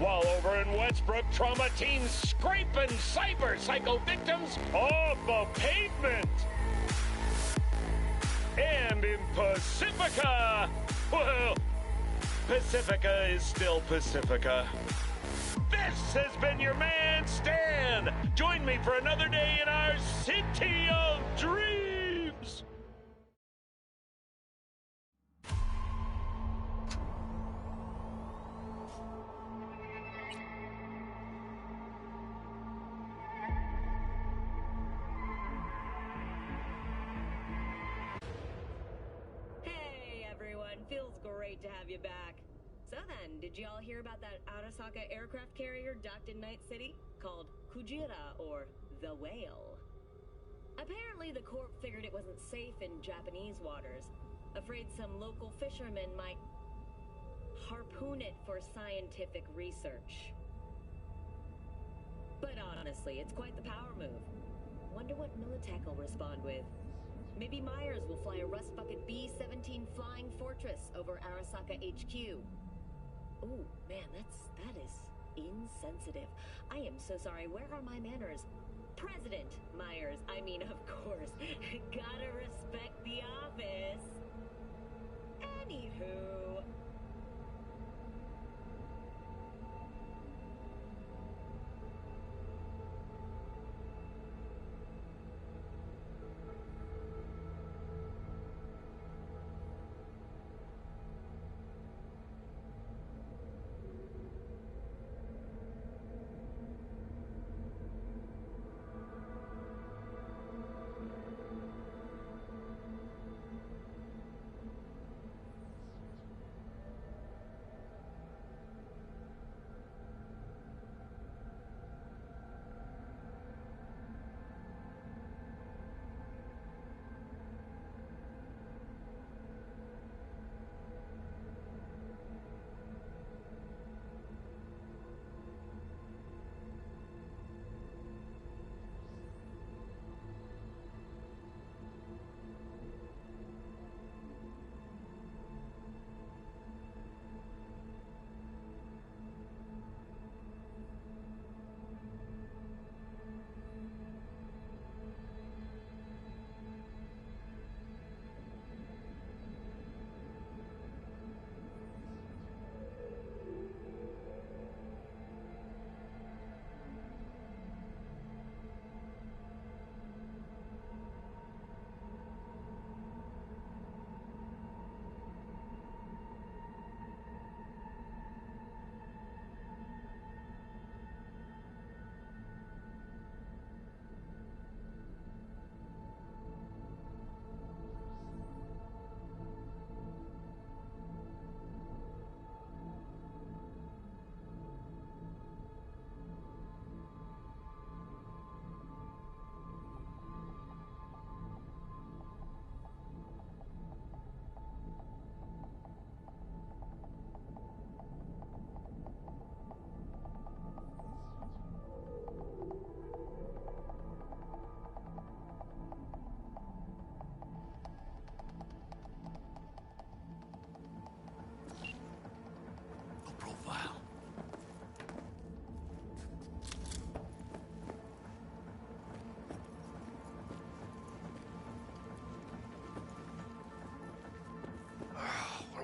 While over in Westbrook, trauma teams scraping cyber psycho victims off the pavement. And in Pacifica, well, Pacifica is still Pacifica. This has been your man, Stan. Join me for another day in our City of Dreams. Hey, everyone. Feels great to have you back. So then, did you all hear about that Arasaka aircraft carrier docked in Night City? Called Kujira, or the Whale. Apparently, the Corp figured it wasn't safe in Japanese waters. Afraid some local fishermen might harpoon it for scientific research. But honestly, it's quite the power move. Wonder what Militech will respond with. Maybe Myers will fly a Rust Bucket B-17 Flying Fortress over Arasaka HQ. Oh, man, that is insensitive. I am so sorry. Where are my manners? President Myers. I mean, of course. Gotta respect the office. Anywho.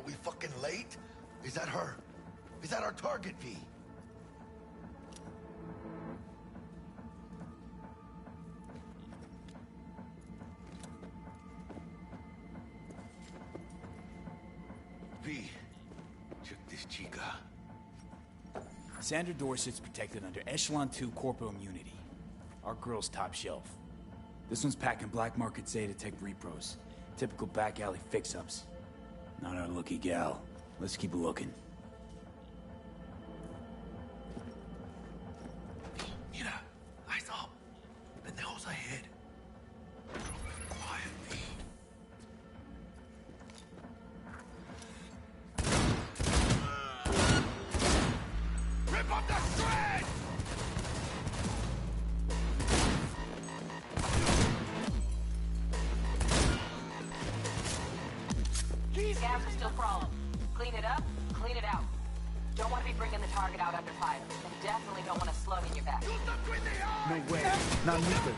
We fucking late? Is that her? Is that our target, V? V, check this chica. Sandra Dorset's protected under Echelon 2 corporal immunity. Our girl's top shelf. This one's packing black market Zeta Tech repros. Typical back alley fix-ups. Not our lucky gal. Let's keep looking. Mira, eyes up. Pendejos ahead. Quiet, V. Rip up the thread! Gas is still crawling. Clean it up, clean it out. Don't want to be bringing the target out under fire. And definitely don't want a slug in your back. No way. Not neither.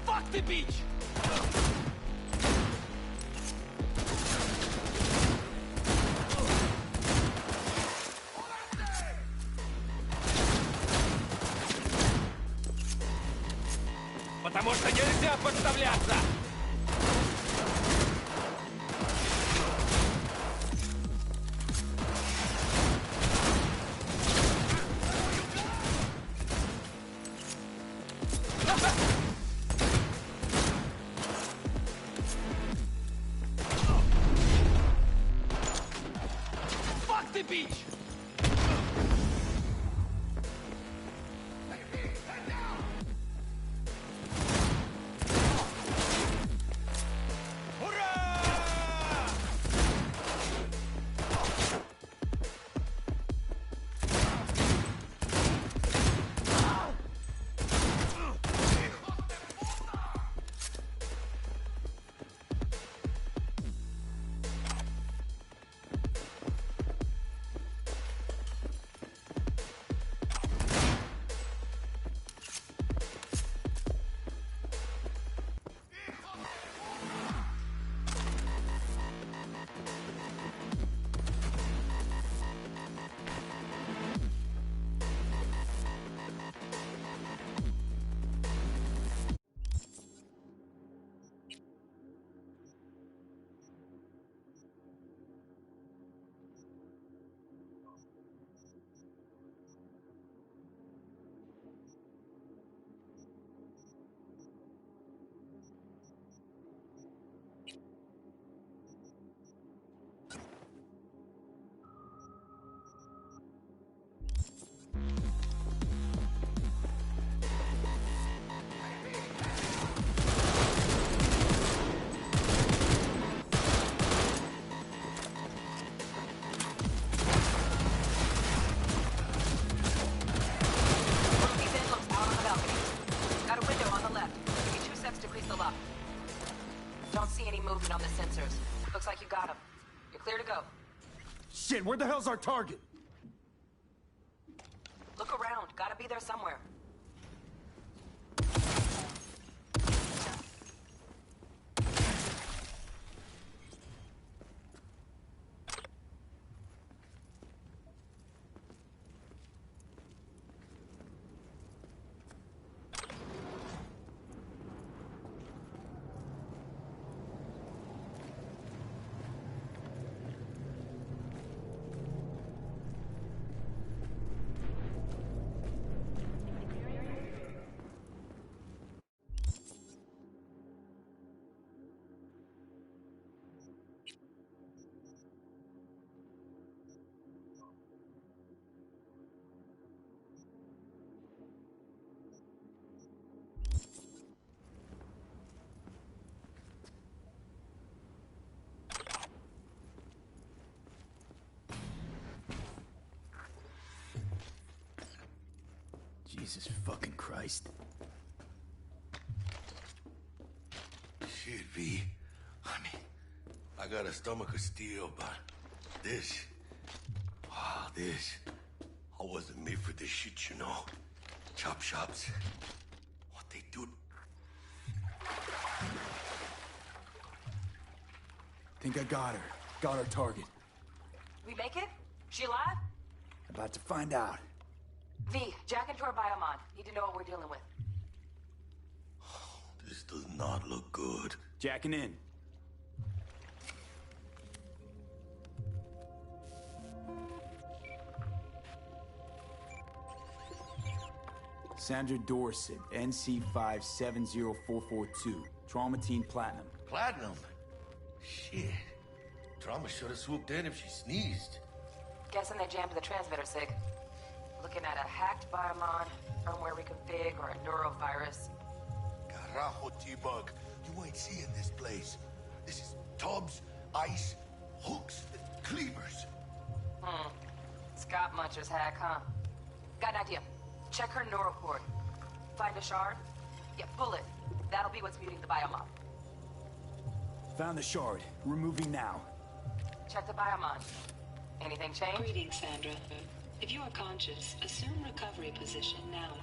Fuck the beach! Потому что нельзя подставляться! Fuck the beach! movement on the sensors. Looks like you got him. You're clear to go. Shit, where the hell's our target? Look around. Gotta be there somewhere. Jesus fucking Christ. Shit, V. I mean, I got a stomach of steel, but this... this... I wasn't made for this shit, you know? Chop shops. What they do... Think I got her. Got our target. We make it? She alive? About to find out. V, jack into her biomon. Need to know what we're dealing with. This does not look good. Jacking in. Sandra Dorset, NC570442. Traumatine Platinum. Platinum? Shit. Trauma should have swooped in if she sneezed. Guessing they jammed the transmitter, Sig. Looking at a hacked biomon, firmware reconfig, or a neurovirus. carajo, T-Bug. You ain't seeing this place. This is tubs, ice, hooks, and cleavers. Scott Muncher's hack, huh? Got an idea. Check her neural cord. Find a shard? Yeah, pull it. That'll be what's muting the biomon. Found the shard. We're moving now. Check the biomon. Anything change? Greetings, Sandra. If you are conscious, assume recovery position now.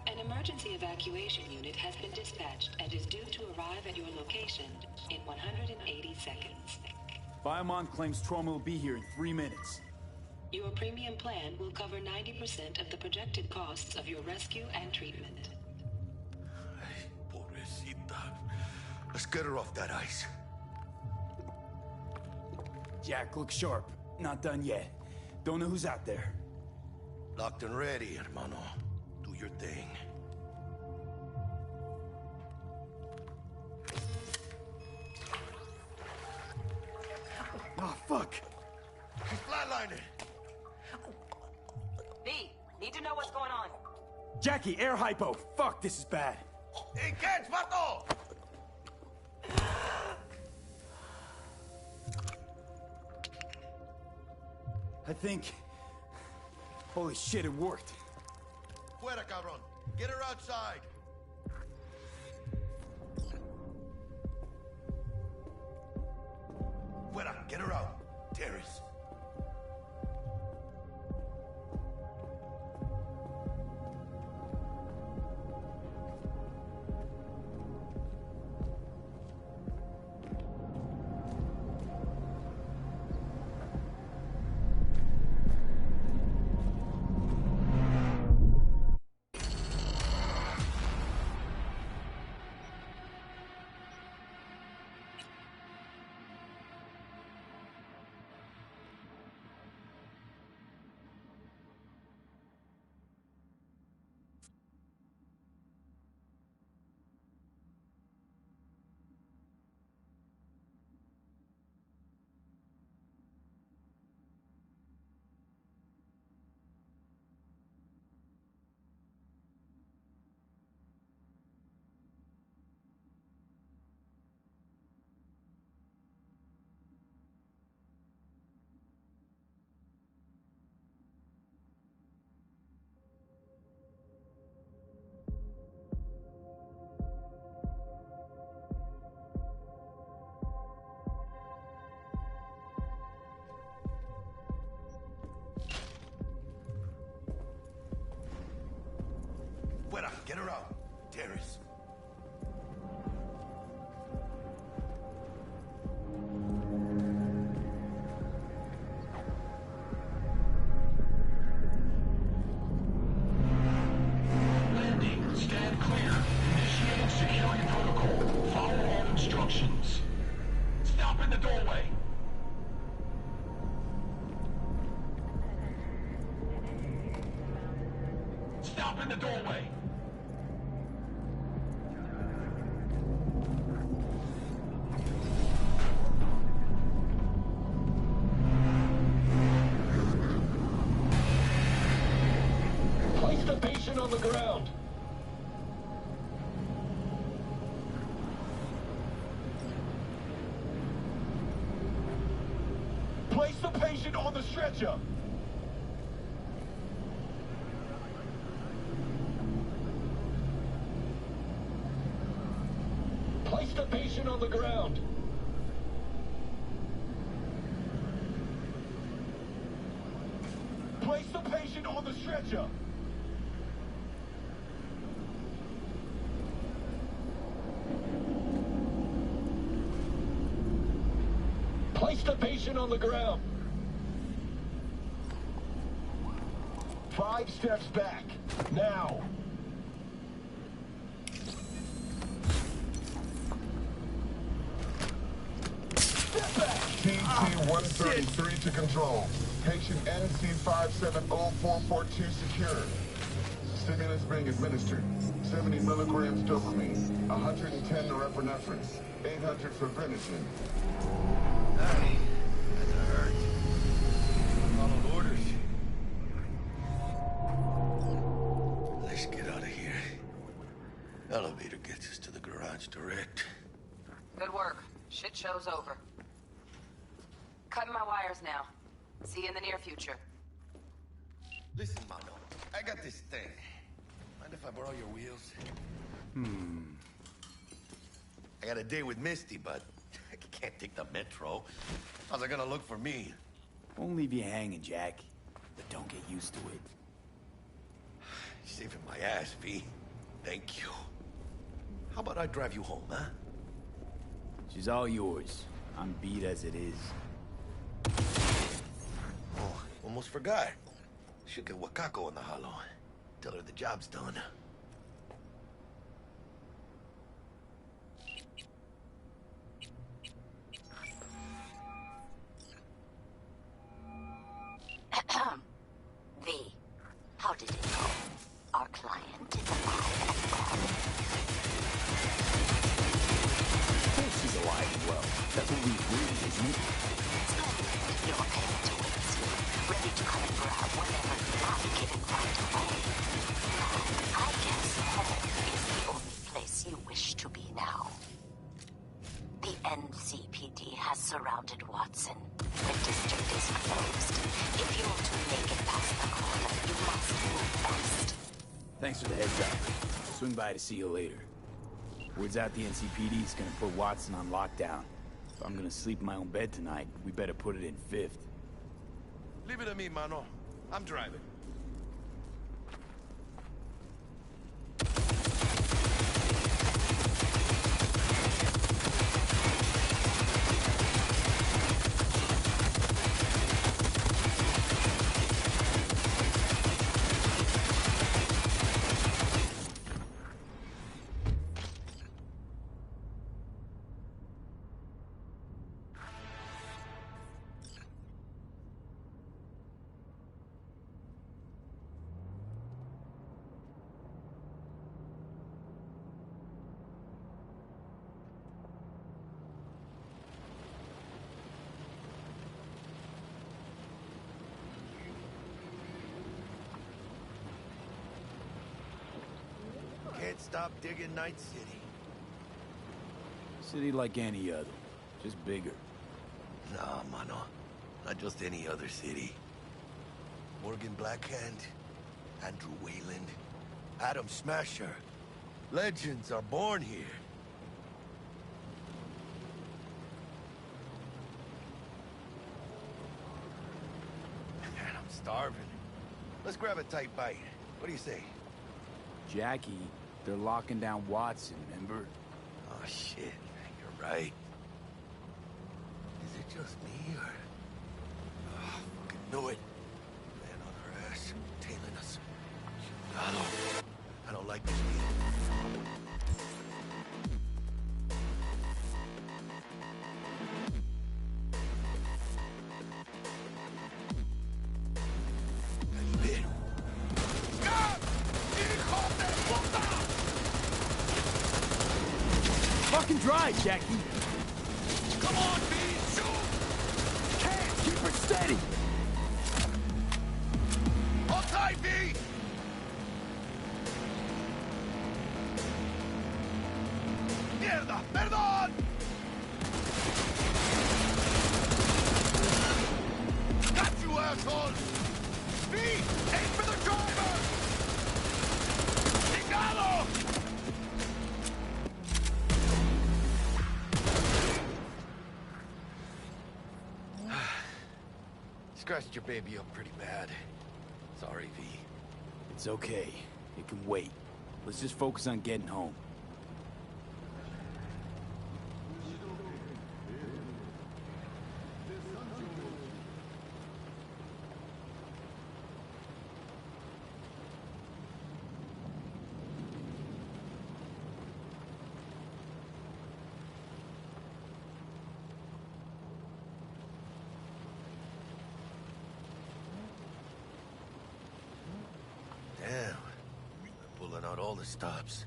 An emergency evacuation unit has been dispatched and is due to arrive at your location in 180 seconds. Biomon claims trauma will be here in 3 minutes. Your premium plan will cover 90% of the projected costs of your rescue and treatment. Ay, pobrecita. Let's get her off that ice. Jack, look sharp. Not done yet. Don't know who's out there. Locked and ready, hermano. Do your thing. Oh, fuck! She's flatlining. B, need to know what's going on. Jackie, air hypo! Fuck, this is bad. Hey, catch, vato! I think... Holy shit, it worked. Fuera, cabrón. Get her outside. Fuera, get her out. Terrace. Fuera, get her out. Terrace. Landing. Stand clear. Initiating security protocol. Follow all instructions. Stop in the doorway. Stop in the doorway. Place the patient on the ground. Place the patient on the stretcher. Place the patient on the ground. Place the patient on the stretcher. Place the patient on the ground. 5 steps back. Now. TT-133 to control. Patient NC570442 secure. Stimulus being administered. 70 milligrams dopamine, 110 norepinephrine, 800 for Benadryl. Hey, that's a hurt. Followed orders. Let's get out of here. Elevator gets Gets us to the garage direct. Good work. Shit show's over. Cutting my wires now. See you in the near future. Listen, Mano. I got this thing. Mind if I borrow your wheels? I got a date with Misty, but I can't take the metro. How's it gonna look for me? Won't leave you hanging, Jack. But don't get used to it. You're saving my ass, V. Thank you. How about I drive you home, huh? She's all yours. I'm beat as it is. Oh, almost forgot. Should get Wakako in the hollow. Tell her the job's done. V, how did it go? Our client is alive and well. Of course she's alive and well. That's what we agreed, isn't it? Your payment awaits you, ready to come and grab whatever you like given right away. I guess home is the only place you wish to be now. The NCPD has surrounded Watson. The district is closed. If you want to make it past the corner, you must move fast. Thanks for the heads up. Swing by to see you later. Word's out the NCPD's gonna put Watson on lockdown. If I'm gonna sleep in my own bed tonight, we better put it in 5th. Leave it to me, Mano. I'm driving. Can't stop digging Night City. City like any other, just bigger. Nah, Mano. Not just any other city. Morgan Blackhand, Andrew Wayland, Adam Smasher. Legends are born here. Man, I'm starving. Let's grab a tight bite. What do you say? Jackie, they're locking down Watson, remember? Oh, shit. You're right. Is it just me, or... Oh, fucking knew it. Man on our ass, tailing us. I don't like this feeling. Fucking drive, Jackie! Come on, B! Shoot! Can't! Keep her steady! Hold tight, B! Mierda! Perdón! Got you, asshole! B! Aim for the driver! Chingado! Scratched your baby up pretty bad. Sorry, V. It's okay. It can wait. Let's just focus on getting home. Damn. They're pulling out all the stops.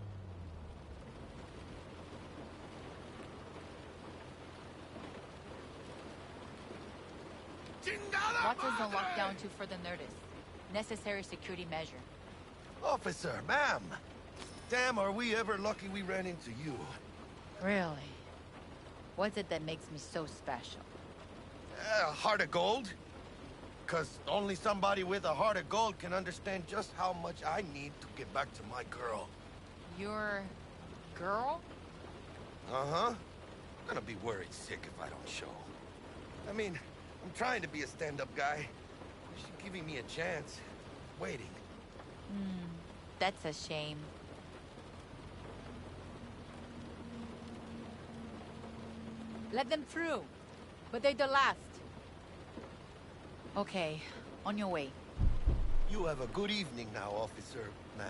Watson's on lockdown to further notice. Necessary security measure. Officer, ma'am. damn are we ever lucky we ran into you. Really? What's it that makes me so special? A heart of gold? Because only somebody with a heart of gold can understand just how much I need to get back to my girl. Your girl? Uh-huh. I'm gonna be worried sick if I don't show. I mean, I'm trying to be a stand-up guy. She's giving me a chance. Waiting. That's a shame. Let them through. But they're the last. Okay, on your way. You have a good evening now, officer, ma'am.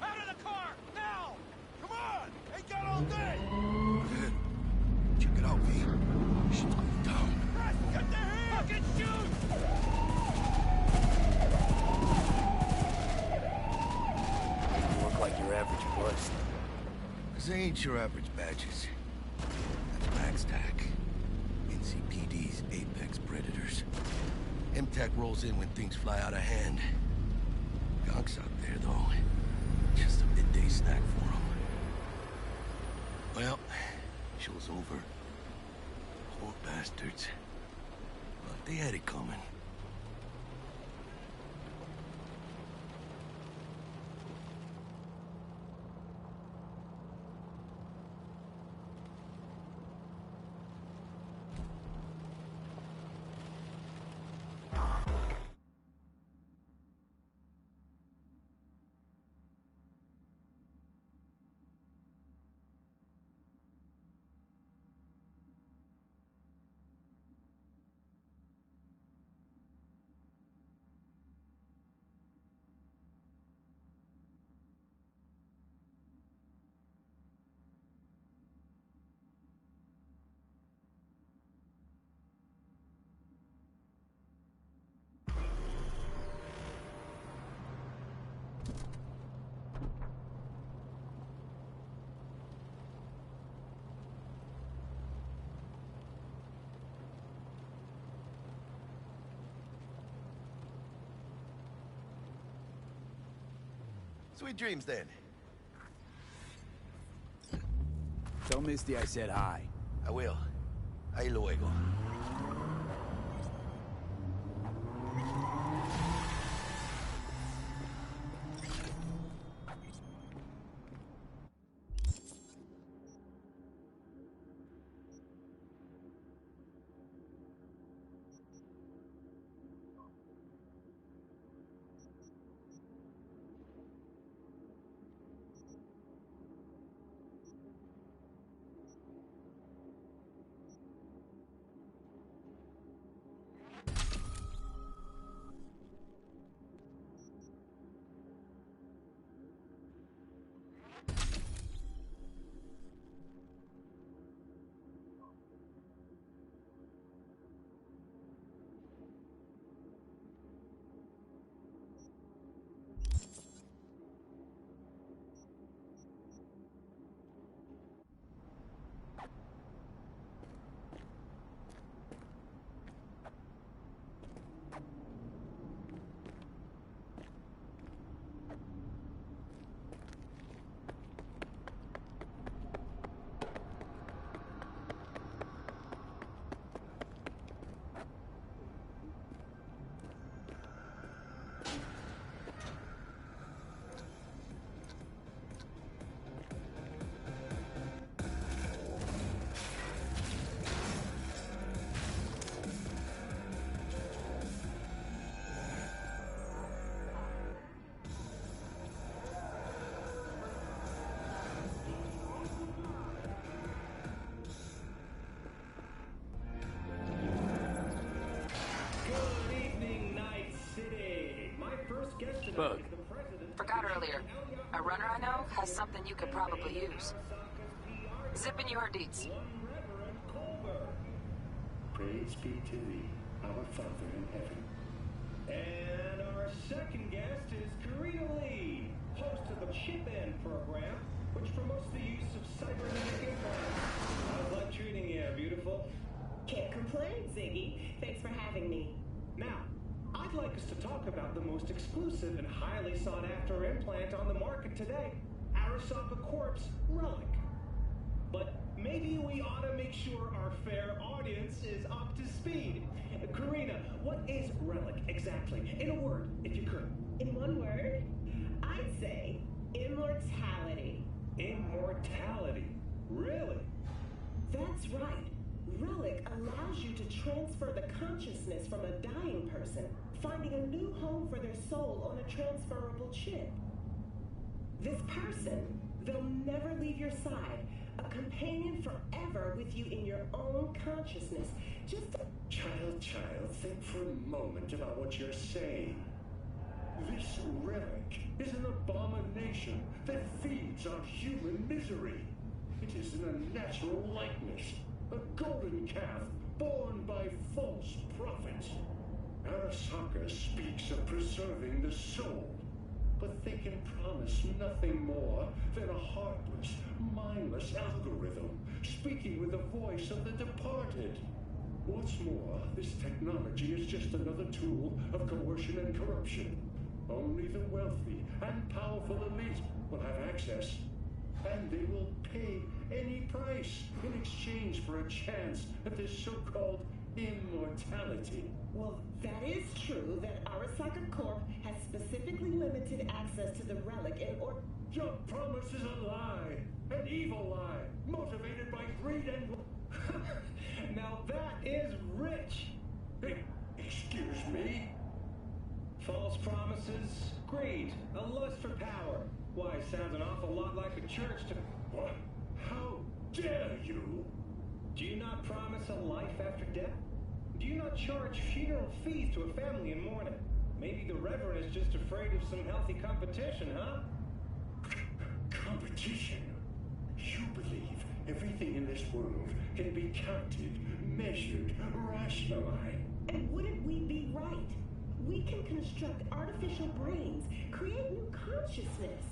Out of the car! Now! Come on! Ain't got all day! Ahead. Check it out, V. Shit's going down. Press, get the hand! Fucking shoot! You look like your average bust. This ain't your average badges. That's Max TAC. NCPD's apex predators. MTAC rolls in when things fly out of hand. Gonks out there, though. Just a midday snack for them. Well, show's over. Poor bastards. But they had it coming. Sweet dreams, then. Tell Misty I said hi. I will. Ahí luego. Bug. Forgot earlier. A runner I know has something you could probably use. Zipping you her deets. Praise be to thee, our Father in heaven. And our second guest is Karina Lee, host of the Chip In program, which promotes the use of cybernetic implants. How's life treating you, beautiful? Can't complain, Ziggy. Thanks for having me. Now, I'd like us to talk about the most exclusive and highly sought-after implant on the market today, Arasaka Corp's Relic. But maybe we ought to make sure our fair audience is up to speed. Karina, what is Relic exactly? In a word, if you could. In one word, I'd say immortality. Immortality? Really? That's right. Relic allows you to transfer the consciousness from a dying person, finding a new home for their soul on a transferable chip. This person, they'll never leave your side, a companion forever with you in your own consciousness. Just Child, think for a moment about what you're saying. This relic is an abomination that feeds on human misery. It is an unnatural likeness, a golden calf born by false prophets. Arasaka speaks of preserving the soul, but they can promise nothing more than a heartless, mindless algorithm speaking with the voice of the departed. What's more, this technology is just another tool of coercion and corruption. Only the wealthy and powerful elite will have access, and they will pay any price in exchange for a chance at this so-called immortality. Well, that is true that Arasaka Corp has specifically limited access to the relic in order... Your promise is a lie, an evil lie, motivated by greed and... Now that is rich. Excuse me? False promises, greed, a lust for power. Why, sounds an awful lot like a church to... What? How dare you? Do you not promise a life after death? Do you not charge funeral fees to a family in mourning? Maybe the Reverend is just afraid of some healthy competition, huh? Competition? You believe everything in this world can be counted, measured, rationalized? And wouldn't we be right? We can construct artificial brains, create new consciousness.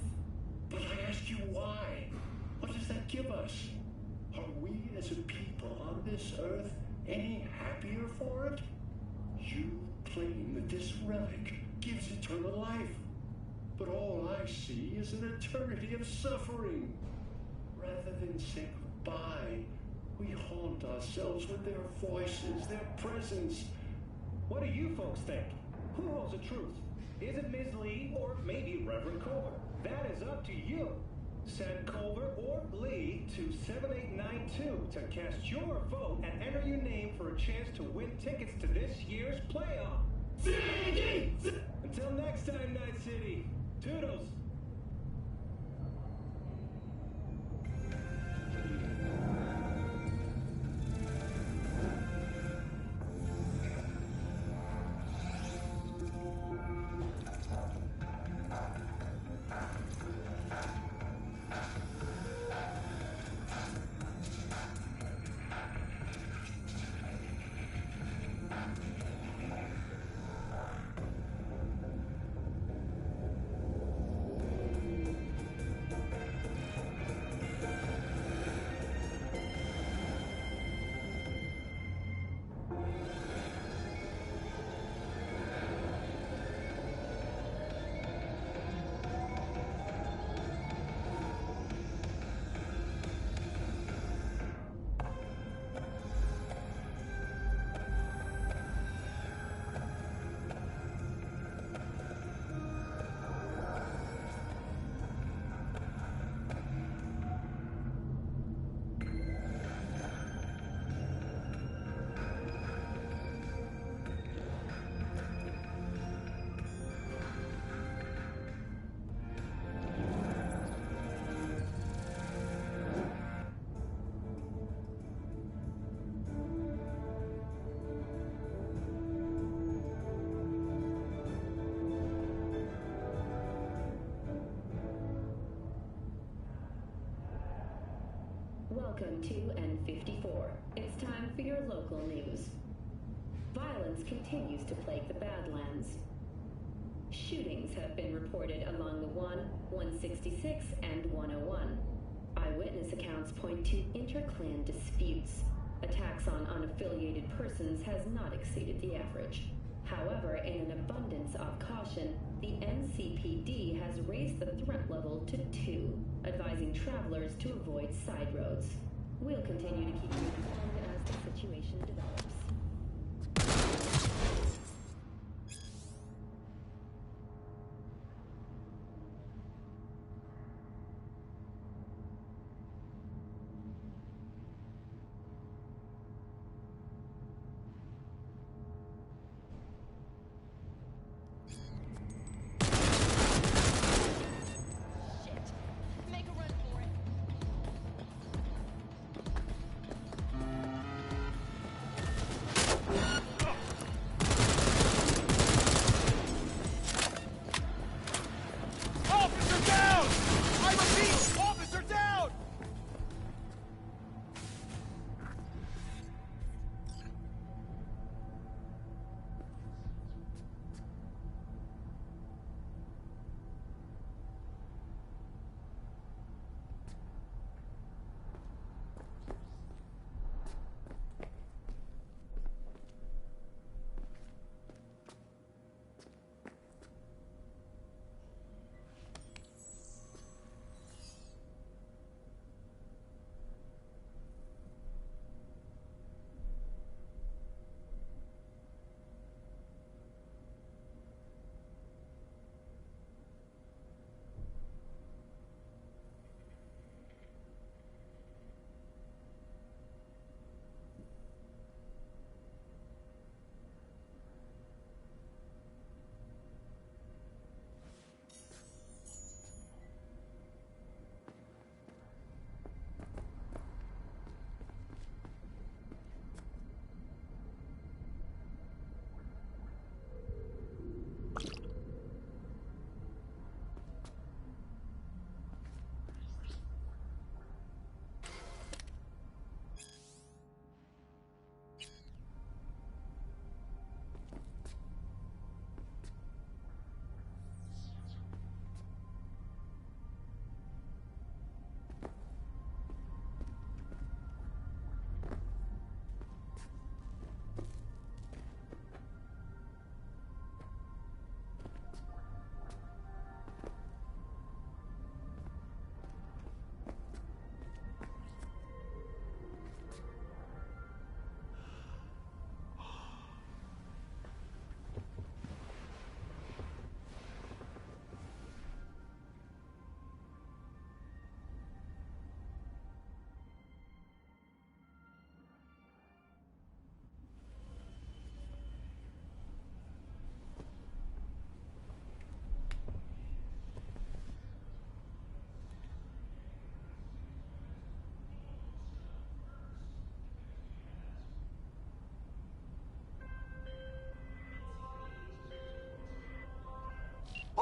But I asked you why. What does that give us? Are we as a people on this earth any happier for it? You claim that this relic gives eternal life. But all I see is an eternity of suffering. Rather than say goodbye, we haunt ourselves with their voices, their presence. What do you folks think? Who holds the truth? Is it Ms. Lee or maybe Reverend Culver? That is up to you. Send Culver or Lee to 7892 to cast your vote and enter your name for a chance to win tickets to this year's playoff. Until next time, Night City. Toodles. Welcome to N54. It's time for your local news. Violence continues to plague the Badlands. Shootings have been reported along the 166, and 101. Eyewitness accounts point to inter-clan disputes. Attacks on unaffiliated persons has not exceeded the average. However, in an abundance of caution, the NCPD has raised the threat level to 2, advising travelers to avoid side roads. We'll continue to keep you informed as the situation develops.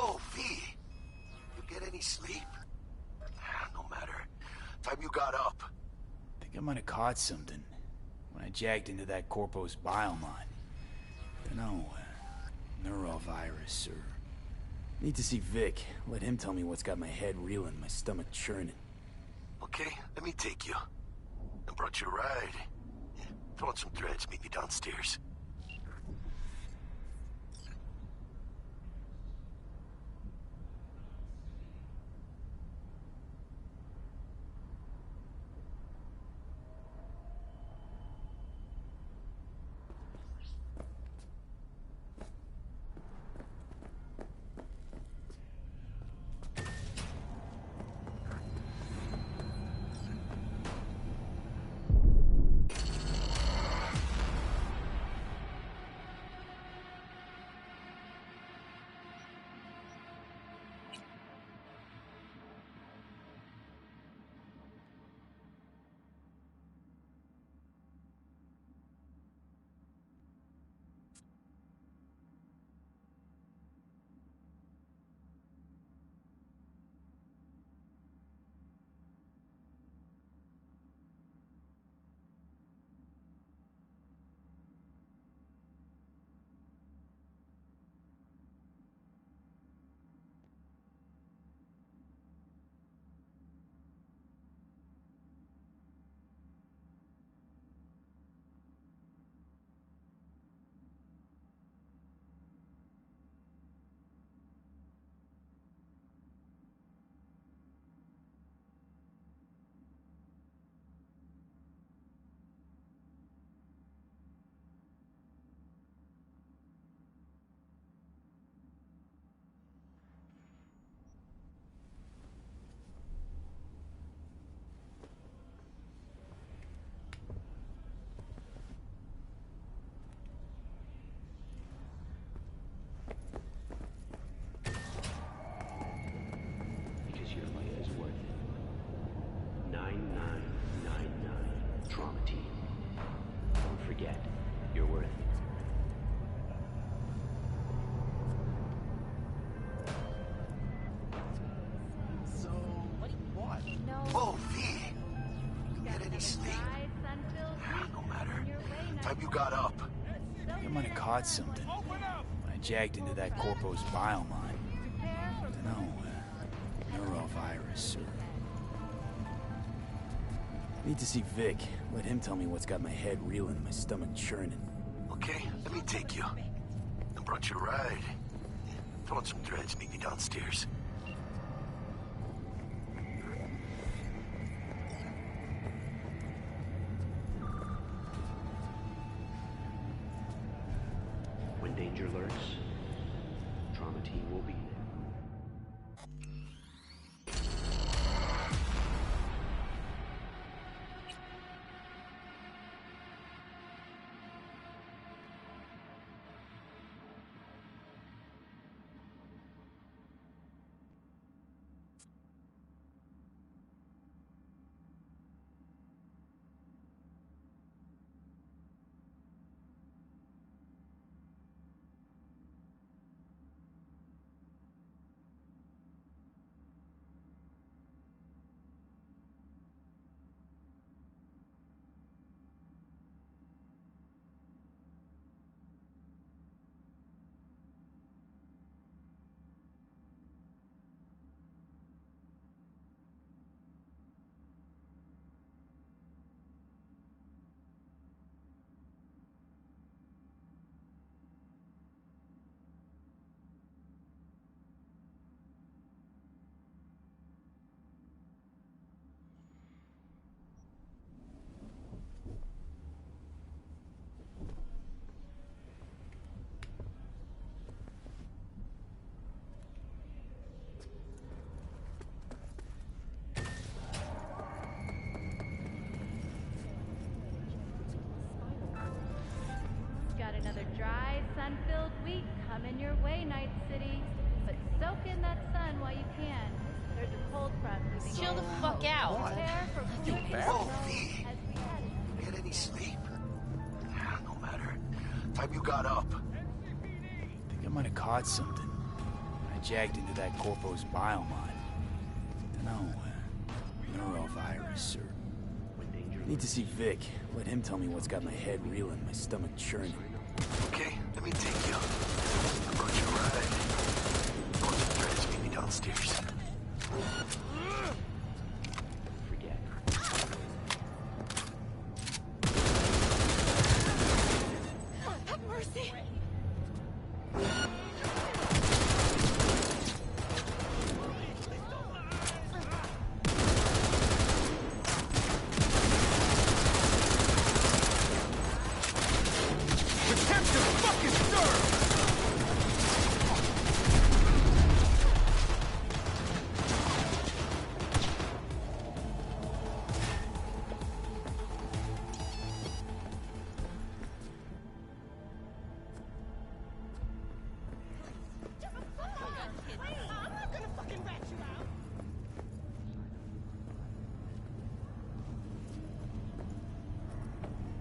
Oh, V! You get any sleep? No matter. Time you got up. I think I might have caught something when I jacked into that Corpo's biomon. Dunno, neurovirus or... Need to see Vic. Let him tell me what's got my head reeling, my stomach churning. Okay, let me take you. I brought you a ride. Yeah, throw on some threads, meet me downstairs. caught something when I jagged into that Corpo's biomine. I don't know, neurovirus or... Need to see Vic. Let him tell me what's got my head reeling and my stomach churning. Okay, let me take you. I brought you a ride. Throw on some threads, meet me downstairs. When danger lurks, trauma team will be there. Got another dry, sun-filled week coming your way, Night City. But soak in that sun while you can. There's a cold front moving. Chill the fuck out. Prepare for You quick barrel snow V. as we head. Get any sleep? No matter. Time you got up. I think I might have caught something when I jagged into that Corpo's biomine. I don't know, neurovirus or... Need to see Vic. Let him tell me what's got my head reeling, my stomach churning. Okay, let me take you. I brought you a ride. Throw on some threads, meet me downstairs. Have mercy!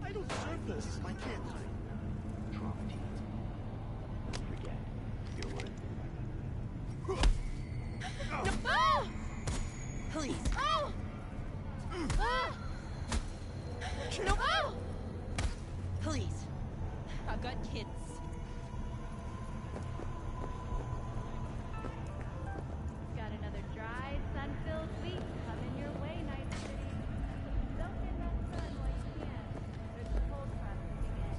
I don't deserve this. I can't. Trauma team. Forget. You're worth No! Please. Oh! No! Oh! Please. I've got kids. Got another dry, sun-filled week coming your way, Night City. Soak in that sun while you can. There's a cold front moving in.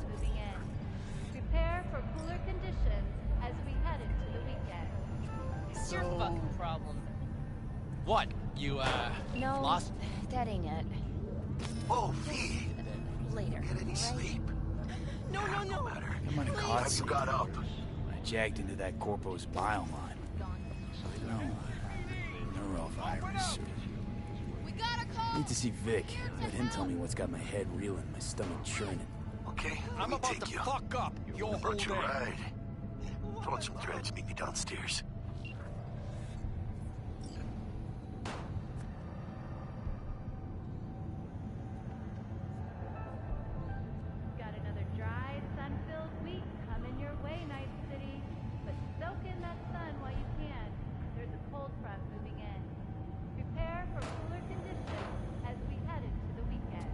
moving in. Prepare for cooler conditions as we head into the weekend. It's your fucking problem. What? You, No, lost? that ain't it. Oh, V. Later. Get any sleep? No. I might have caught Have you got up? I jagged into that corpo's bile line. No. Neurovirus. We gotta call. Need to see Vic. Let him tell me what's got my head reeling, my stomach churning. Okay, let I'm me about take to you. fuck up your I brought you whole a day. ride. Throw on some threads, meet me downstairs. Got another dry, sun-filled week coming your way, Night City. But soak in that sun while you can. There's a cold front moving in. Prepare for cooler conditions as we head into the weekend.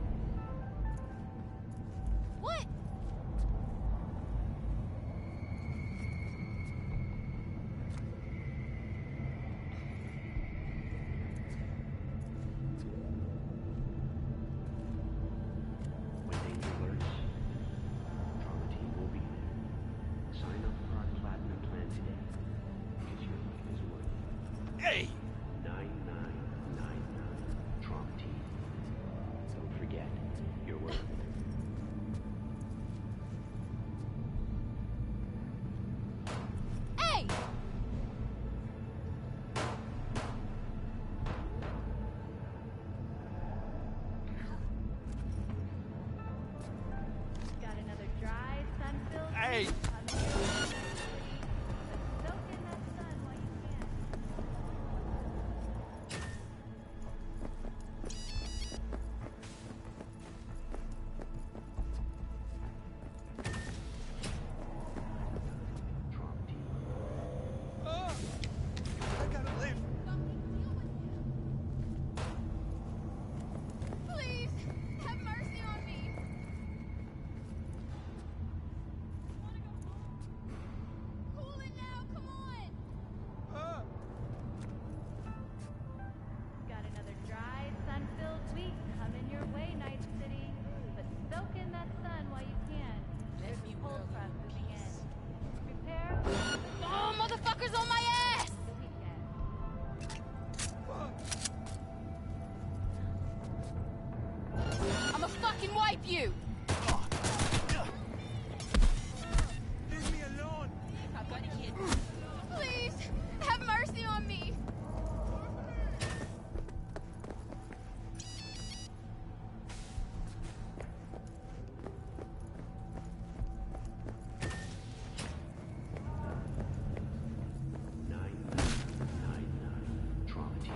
What? When danger lurks, Trauma Team will be there. Sign up for our platinum plan today, because your life is worth it. Hey! 9999 Trauma Team. Don't forget, you're worth it. Hey! Got another dry, sun-filled Hey! week coming your way, Night City. But soak in that sun while you can. Trauma Team. I gotta live. Please, have mercy on me. Cool it now, come on. Got another dry, sun-filled week coming your way, Night City. But soak in that sun while you can. There's a cold front moving in. Prepare for oh, motherfuckers on my ass! The weekend. I'ma fucking wipe you! Leave me alone. I got a kid. Please, have mercy on me! Trauma Team.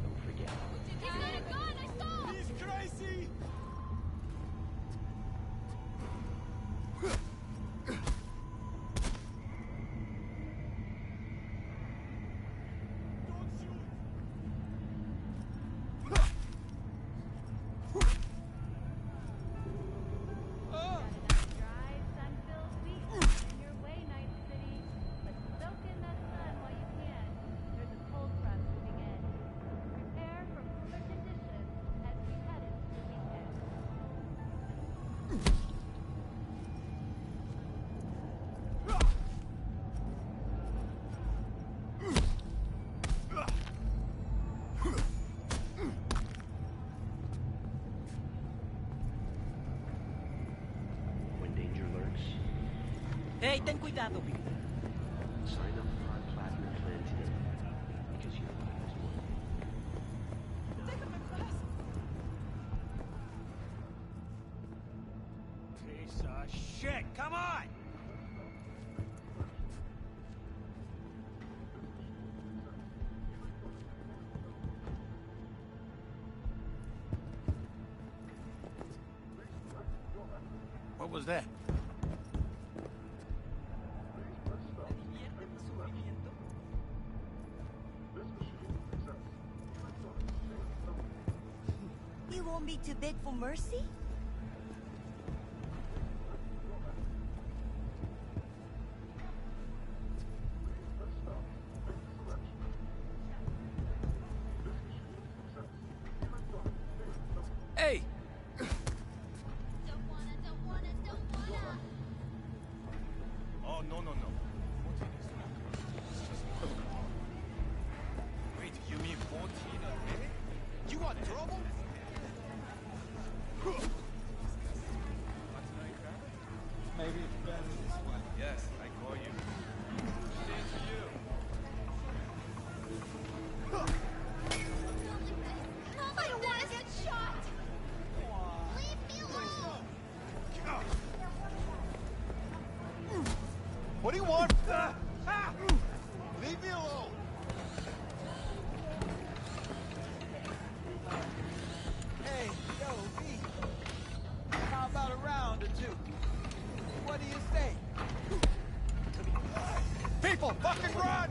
Don't forget. He's got a gun, I saw! He's crazy. Don't shoot. Got another dry, sun-filled week coming your way, Night City. But soak in that sun while you can. There's a cold front moving in. Prepare for cooler conditions as we head into the weekend. When danger lurks, Hey, ten cuidado, Vic. sign up for our platinum plan today, because your life is worth it. Déjame en paz. Piece of shit. Come on. What was that? Diviértete su sufrimiento. You want me to beg for mercy? Hey! Don't wanna Trouble? Maybe it's better this way. Yes, I call you. Same to you. I don't want to get shot! Leave me alone! What do you want? Leave me alone! Hey, yo, V. How about a round or two? What do you say? People, fucking run!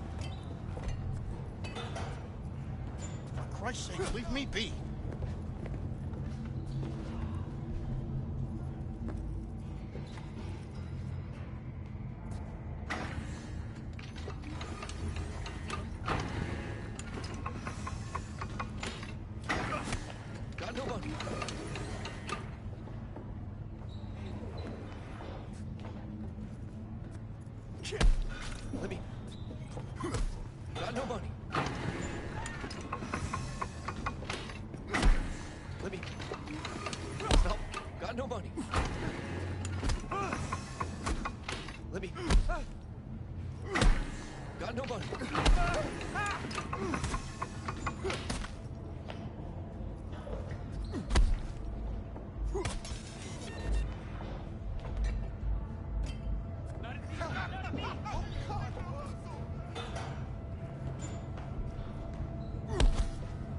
For Christ's sake, leave me be. Got no money. Let me. Got no money. Let me. No, got no money. Let me. Got no money.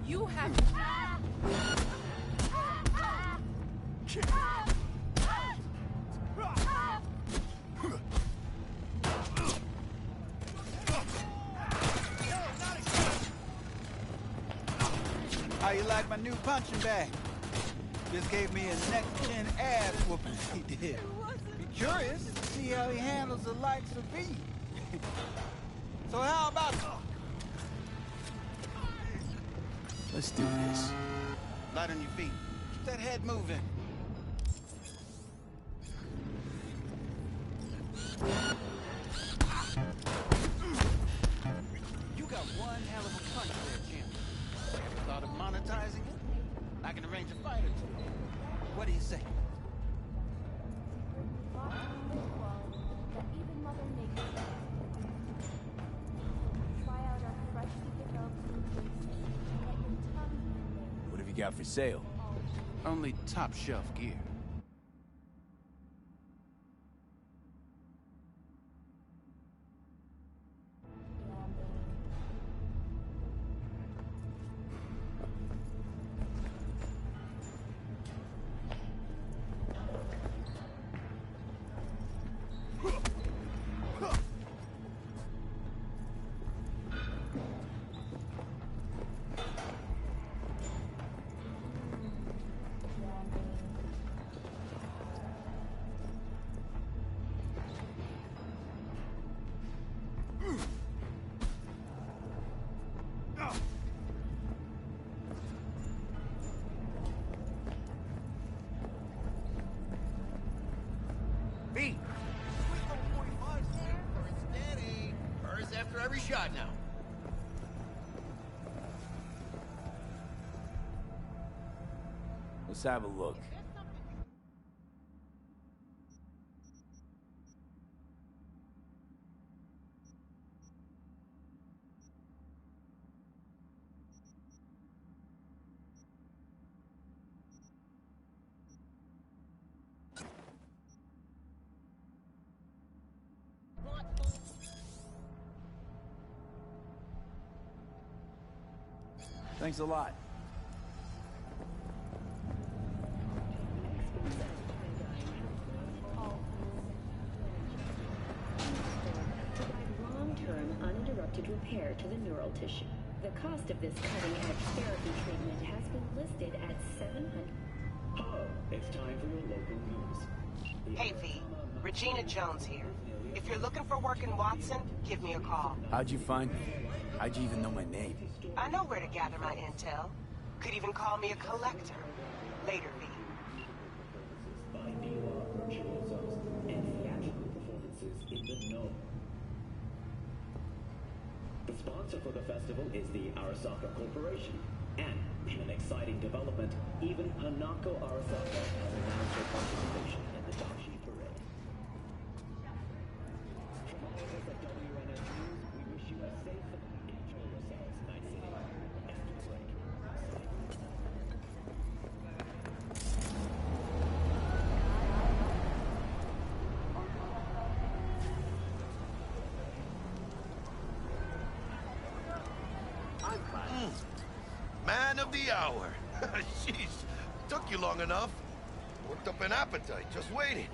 You have... How you like my new punching bag? Just gave me a next-gen ass whooping, he did. Be curious to see how he handles the likes of V. So how about... Let's do this. Light on your feet. Keep that head moving. You got one hell of a punch there, champ. Ever thought of monetizing it? I can arrange a fight or two. What do you say? What have you got for sale? Only top shelf gear. B! Steady. Hers after every shot now. Let's have a look. Thanks a lot. Long-term uninterrupted repair to the neural tissue. The cost of this cutting-edge therapy treatment has been listed at $700. Hello, it's time for your local news. Hey, V. Regina Jones here. If you're looking for work in Watson, give me a call. How'd you find me? How'd you even know my name? I know where to gather my intel. Could even call me a collector. Later, V. By VR virtual zones and theatrical performances in the know. The sponsor for the festival is the Arasaka Corporation. And in an exciting in development, even Hanako Arasaka has announced her participation in the Dashi Parade. From all of us at WNS News, we wish you a safe and enjoy yourselves, Night City. After the break, Man of the hour. Jeez, took you long enough. Worked up an appetite, just waiting.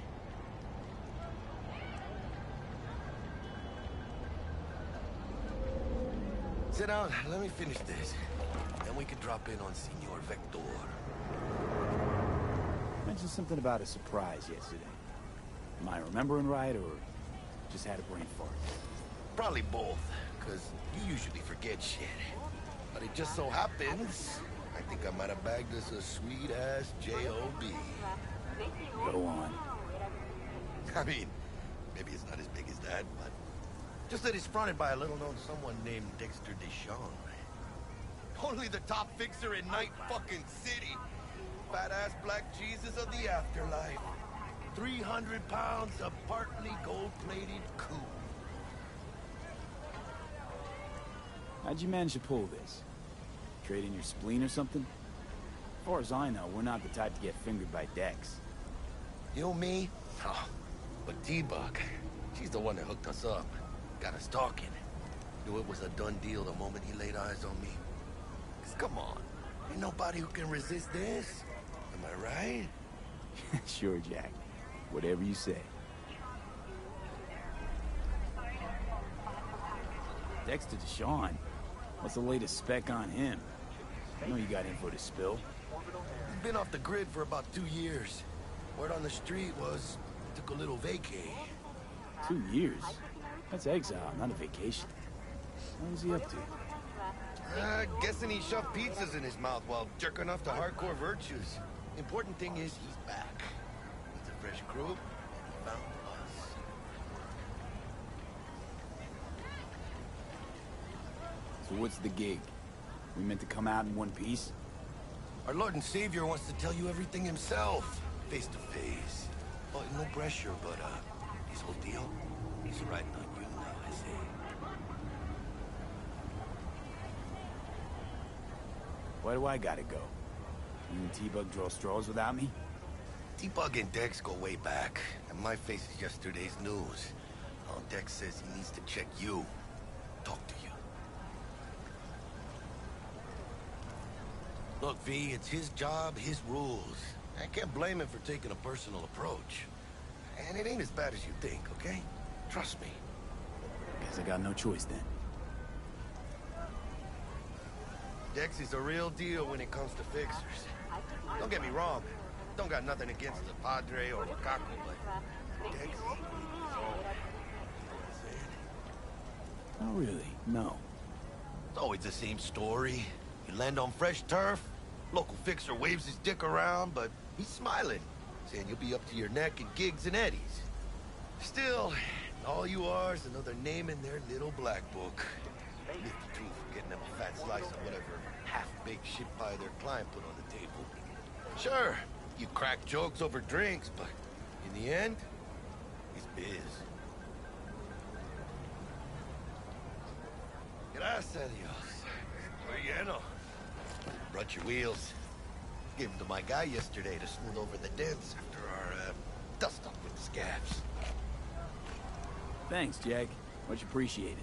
Sit down, let me finish this. Then we can drop in on Senor Vector. Mentioned something about a surprise yesterday. Am I remembering right, or just had a brain fart? Probably both, because you usually forget shit. But it just so happens, I think I might have bagged us a sweet-ass J.O.B. Go on. I mean, maybe it's not as big as that, but just that it's fronted by a little-known someone named Dexter Deshawn. Only the top fixer in Night fucking City. Fat-ass black Jesus of the afterlife. 300 pounds of partly gold-plated coup. How'd you manage to pull this? Trade in your spleen or something? As far as I know, we're not the type to get fingered by Dex. You, me? Oh, but T-Bug, she's the one that hooked us up. Got us talking. Knew it was a done deal the moment he laid eyes on me. 'Cause come on, ain't nobody who can resist this. Am I right? Sure, Jack. Whatever you say. Dexter Deshawn? What's the latest spec on him? I know you got info to spill. He's been off the grid for about 2 years. Word on the street was he took a little vacay. 2 years? That's exile, not a vacation. What was he up to? Guessing he shoved pizzas in his mouth while jerking off to hardcore virtues. Important thing is he's back. Needs a fresh crew, and he found us. So what's the gig? We meant to come out in one piece? Our Lord and Savior wants to tell you everything himself, face to face. Well, no pressure, but his whole deal, he's riding on you now, I say. Why do I gotta go? You and T-Bug draw straws without me? T-Bug and Dex go way back, and my face is yesterday's news. Oh, Dex says he needs to check you, talk to you. Look, V, it's his job, his rules. I can't blame him for taking a personal approach. And it ain't as bad as you think, okay? Trust me. Guess I got no choice then. Dex is a real deal when it comes to fixers. Don't get me wrong. Don't got nothing against the Padre or Wakako, but Dex is all. You know what I'm saying? Oh, really? No. It's always the same story. You land on fresh turf, local fixer waves his dick around, but he's smiling, saying you'll be up to your neck in gigs and eddies. Still, all you are is another name in their little black book. Nifty too for getting them a fat slice of whatever half-baked shit pie their client put on the table. Sure, you crack jokes over drinks, but in the end, it's biz. Gracias a Dios. Muy lleno. Brought your wheels. Gave them to my guy yesterday to smooth over the dents after our dust-up with the scabs. Thanks, Jack. Much appreciated.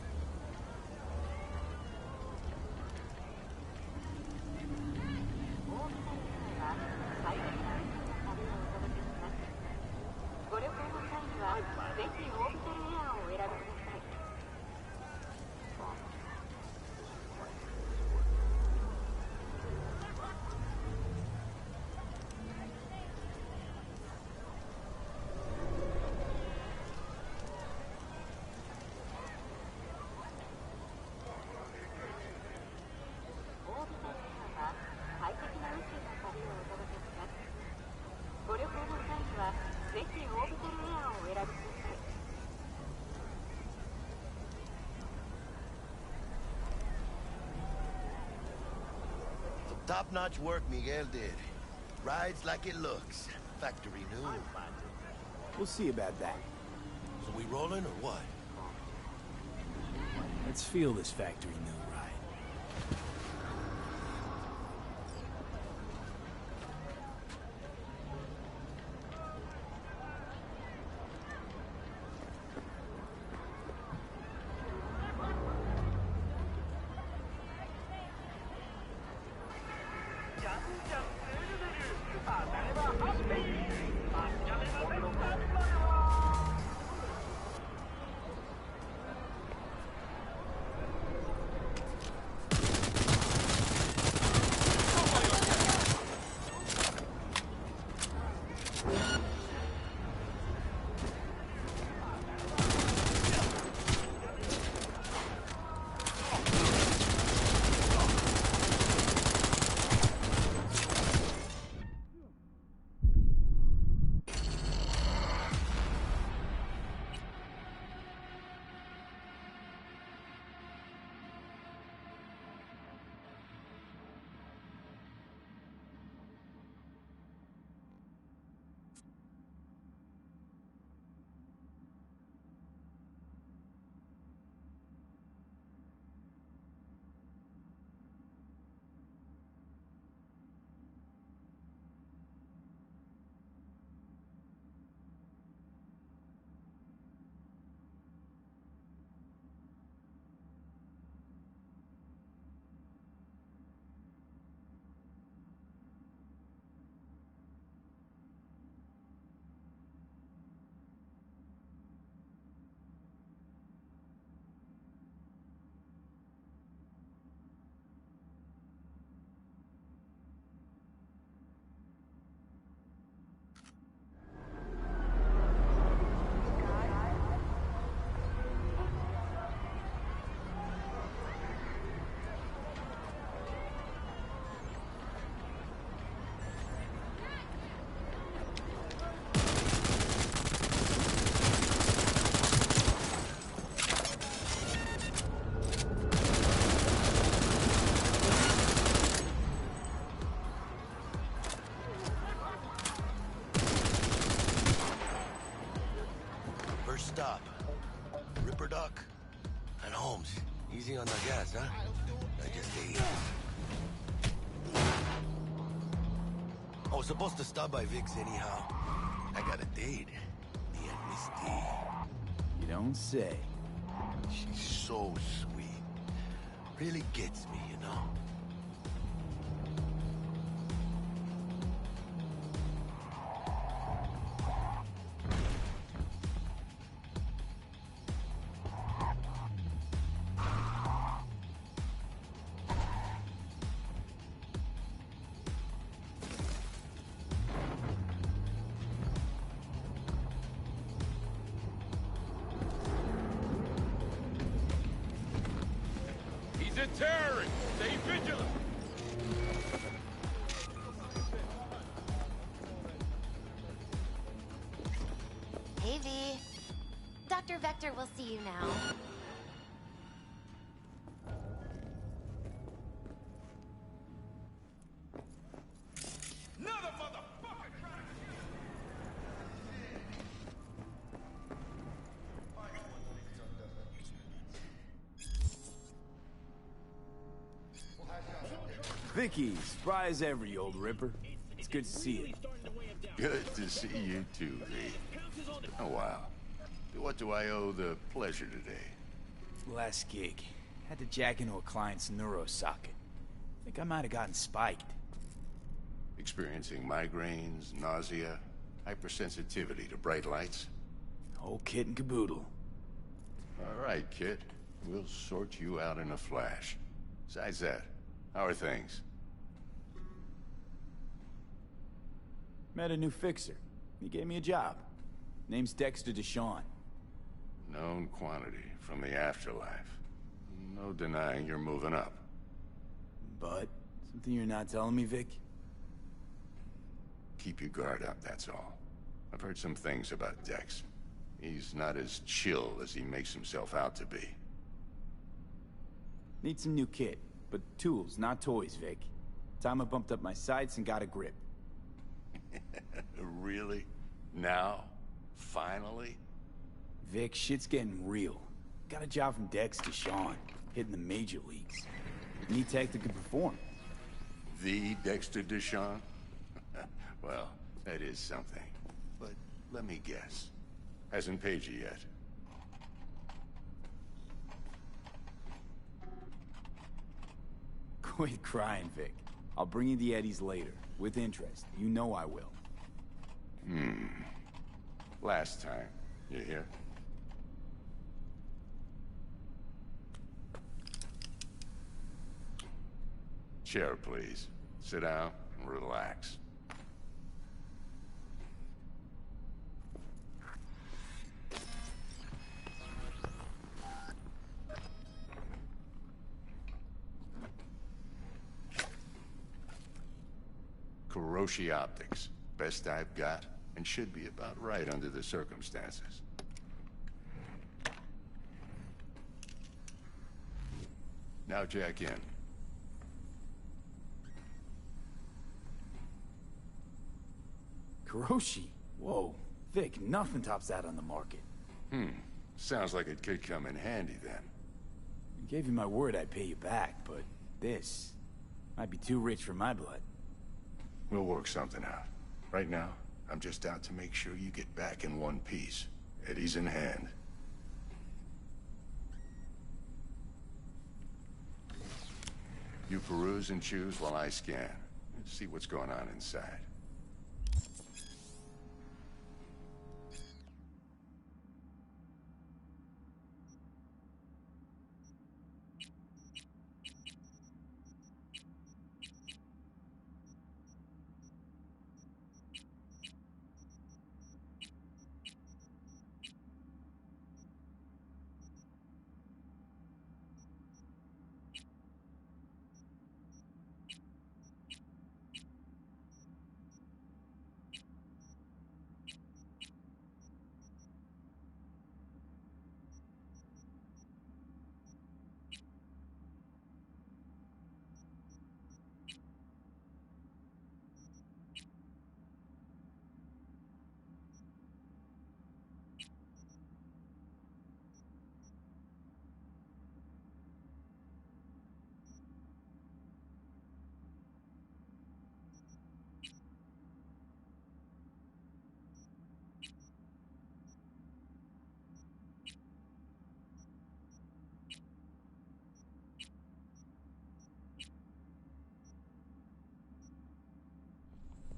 Top-notch work Miguel did. Rides like it looks. Factory new. We'll see about that. So we rolling or what? Let's feel this factory new ride. Stop. Ripper Duck. And Holmes. Easy on the gas, huh? I just ate. I was supposed to stop by Vic's anyhow. I got a date. Me and Misty. You don't say. She's so sweet. Really gets me, you know? He's a terrorist! Stay vigilant! Hey, V. Dr. Vector will see you now. Another motherfucker trying Vicky, spry as ever, you old ripper. It's good to see you. Good to see you too, V. It's been a while. What do I owe the pleasure today? Last gig. Had to jack into a client's neuro socket. Think I might have gotten spiked. Experiencing migraines, nausea, hypersensitivity to bright lights? Whole kit and caboodle. All right, kid. We'll sort you out in a flash. Besides that, how are things? Met a new fixer. He gave me a job. Name's Dexter Deshawn. Known quantity from the afterlife. No denying you're moving up. But, something you're not telling me, Vic? Keep your guard up, that's all. I've heard some things about Dex. He's not as chill as he makes himself out to be. Need some new kit, but tools, not toys, Vic. Time I bumped up my sights and got a grip. Really? Now? Finally? Vic, shit's getting real. Got a job from Dex to Sean, hitting the major leagues. Need tech that could perform. The Dexter Deshawn? Well, that is something. But let me guess. Hasn't paid you yet. Quit crying, Vic. I'll bring you the eddies later, with interest. You know I will. Last time. You hear? Chair, please. Sit down and relax. Kuroshi Optics. Best I've got, and should be about right under the circumstances. Now jack in. Kuroshi? Whoa. Vic, nothing tops that on the market. Sounds like it could come in handy then. I gave you my word I'd pay you back, but this might be too rich for my blood. We'll work something out. Right now, I'm just out to make sure you get back in one piece. Eddie's in hand. You peruse and choose while I scan. See what's going on inside.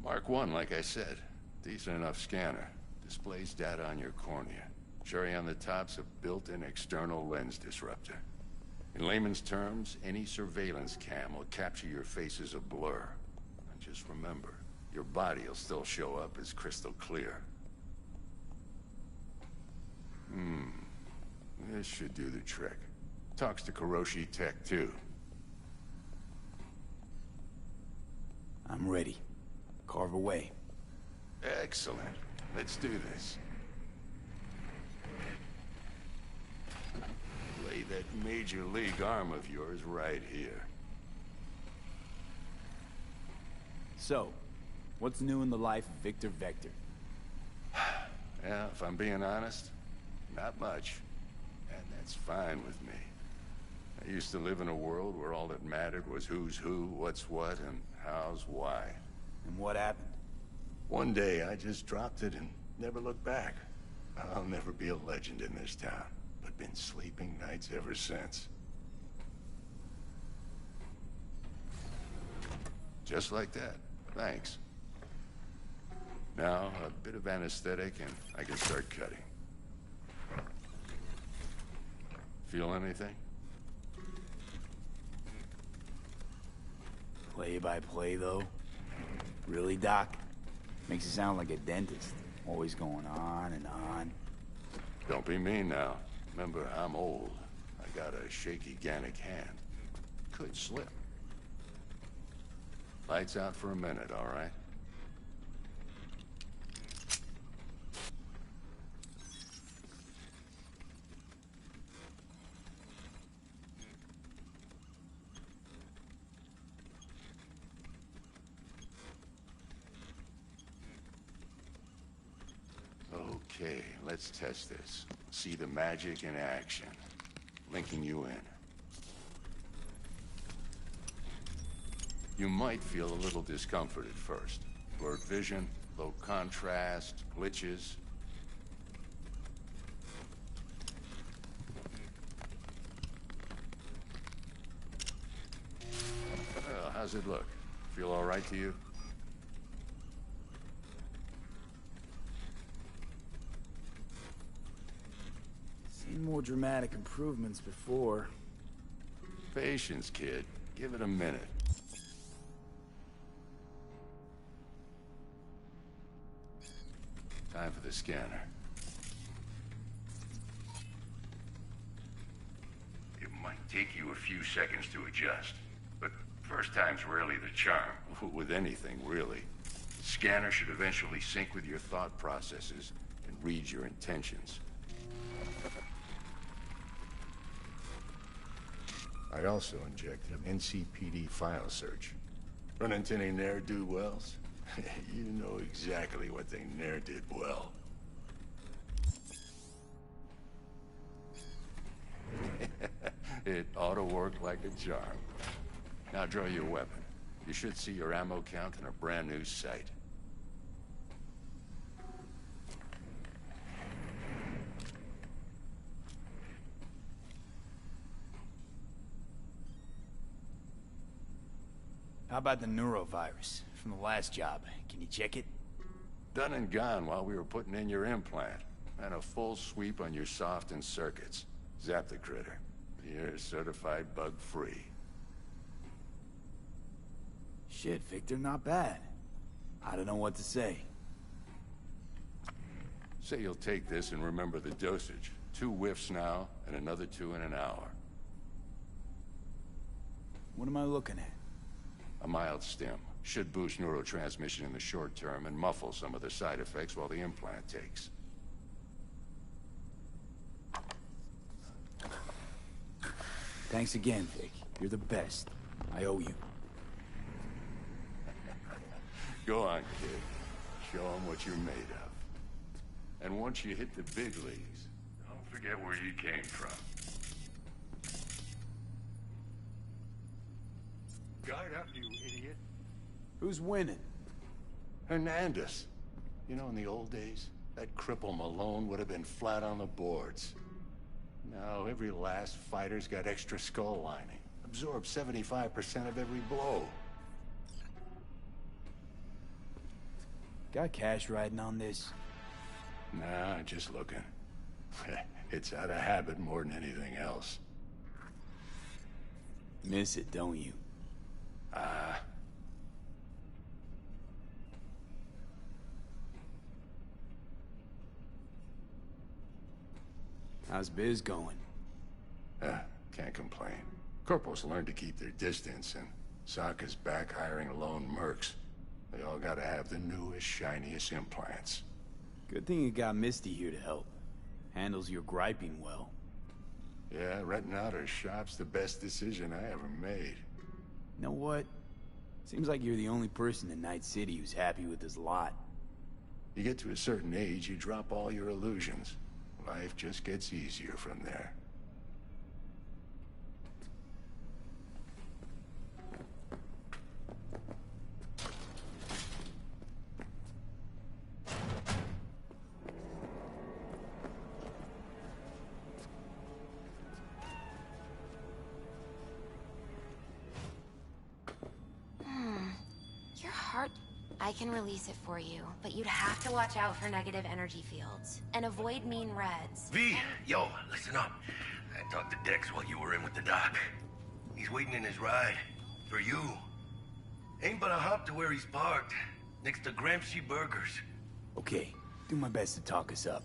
Mark 1, like I said. Decent enough scanner. Displays data on your cornea. Cherry on the top's a built-in external lens disruptor. In layman's terms, any surveillance cam will capture your face as a blur. And just remember, your body will still show up as crystal clear. This should do the trick. Talks to Kuroshi Tech, too. I'm ready. Carve away. Excellent. Let's do this. Lay that major league arm of yours right here. So, what's new in the life of Victor Vector? Yeah, if I'm being honest, not much. And that's fine with me. I used to live in a world where all that mattered was who's who, what's what, and how's why. And what happened? One day, I just dropped it and never looked back. I'll never be a legend in this town, but been sleeping nights ever since. Just like that. Thanks. Now, a bit of anesthetic and I can start cutting. Feel anything? Play by play, though? Really, Doc? Makes you sound like a dentist. Always going on and on. Don't be mean now. Remember, I'm old. I got a shaky Gannic hand. Could slip. Lights out for a minute, all right? Okay, let's test this. See the magic in action. Linking you in. You might feel a little discomfort at first. Blurred vision, low contrast, glitches. Well, how's it look? Feel all right to you? Seen more dramatic improvements before. Patience, kid. Give it a minute. Time for the scanner. It might take you a few seconds to adjust, but first time's rarely the charm. With anything, really. The scanner should eventually sync with your thought processes and read your intentions. I also injected an NCPD file search. Run into any ne'er-do-wells? You know exactly what they ne'er did well. It ought to work like a charm. Now draw your weapon. You should see your ammo count in a brand new sight. How about the neurovirus from the last job? Can you check it? Done and gone while we were putting in your implant. And a full sweep on your soft and circuits. Zap the critter. You're certified bug-free. Shit, Victor, not bad. I don't know what to say. Say you'll take this and remember the dosage. 2 whiffs now, and another 2 in an hour. What am I looking at? A mild stim. Should boost neurotransmission in the short term and muffle some of the side effects while the implant takes. Thanks again, Vic. You're the best. I owe you. Go on, kid. Show them what you're made of. And once you hit the big leagues, don't forget where you came from. Guard up, you idiot. Who's winning? Hernandez. You know, in the old days, that cripple Malone would have been flat on the boards. Now, every last fighter's got extra skull lining. Absorbs 75% of every blow. Got cash riding on this? Nah, just looking. It's out of habit more than anything else. Miss it, don't you? How's biz going? Can't complain. Corporals learn to keep their distance, and Sokka's back hiring lone mercs. They all gotta have the newest, shiniest implants. Good thing you got Misty here to help. Handles your griping well. Yeah, renting out her shop's the best decision I ever made. You know what? Seems like you're the only person in Night City who's happy with his lot. You get to a certain age, you drop all your illusions. Life just gets easier from there. Your heart... I can release it for you, but you'd have to watch out for negative energy fields. And avoid mean reds. V, yo, listen up. I talked to Dex while you were in with the doc. He's waiting in his ride. For you. Ain't but a hop to where he's parked. Next to Gramsci Burgers. Okay, do my best to talk us up.